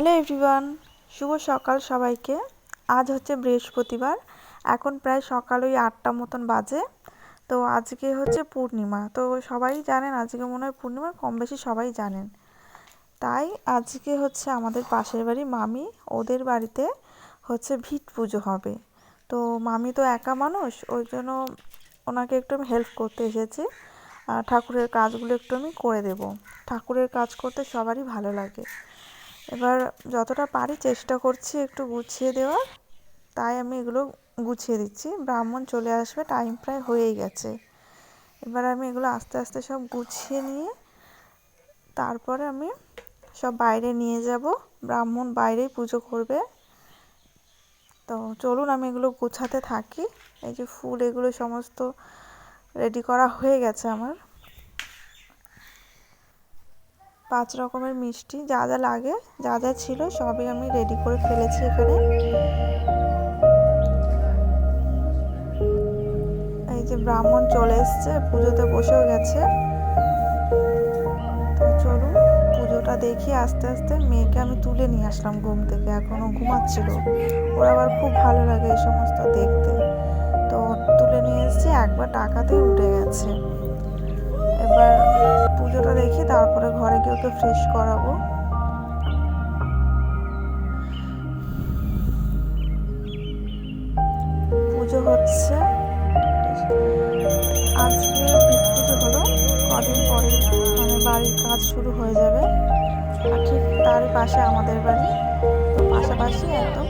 Hello everyone, শুভ সকাল সবাইকে। আজ হচ্ছে বৃহস্পতিবার, এখন প্রায় সকাল ওই 8টা মতন বাজে। তো আজকে হচ্ছে পূর্ণিমা, তো সবাই জানেন আজকে মনে হয় পূর্ণিমা, কম বেশি সবাই জানেন। তাই আজকে হচ্ছে আমাদের পাশের বাড়ি মামি, ওদের বাড়িতে হচ্ছে ভিট পুজো হবে। তো মামি তো একা মানুষ, ওই জন্য ওনাকে একটু আমি হেল্প করতে এসেছি। ঠাকুরের কাজগুলো একটু আমি করে দেব। ঠাকুরের কাজ করতে সবারই ভালো লাগে। এবার যতটা পারি চেষ্টা করছি একটু গুছিয়ে দেওয়ার, তাই আমি এগুলো গুছিয়ে দিচ্ছি। ব্রাহ্মণ চলে আসবে, টাইম প্রায় হয়েই গেছে। এবার আমি এগুলো আস্তে আস্তে সব গুছিয়ে নিয়ে তারপরে আমি সব বাইরে নিয়ে যাব। ব্রাহ্মণ বাইরেই পুজো করবে। তো চলুন আমি এগুলো গোছাতে থাকি। এই যে ফুল, এগুলো সমস্ত রেডি করা হয়ে গেছে আমার। 5 রকমের মিষ্টি, যা যা লাগে, যা যা ছিল সবই আমি রেডি করে ফেলেছি এখানে। এই যে ব্রাহ্মণ চলে এসছে, পুজোতে বসেও গেছে। তো চলুন পুজোটা দেখি আস্তে আস্তে। মেয়েকে আমি তুলে নিয়ে আসলাম ঘুম থেকে, এখনও ঘুমাচ্ছিল। ওর আবার খুব ভালো লাগে এই সমস্ত দেখতে। তো তুলে নিয়ে এসেছি, একবার টাকাতেই উঠে গেছে। এবার পুজোটা দেখি, তারপরে ঘরে গিয়ে ওকে ফ্রেশ করাবো। পুজো হচ্ছে, আজকে ভিট পুজো হলো, কদিন পরে মানে বাড়ির কাজ শুরু হয়ে যাবে। আর ঠিক তারই পাশে আমাদের বাড়ি, তো পাশাপাশি একদম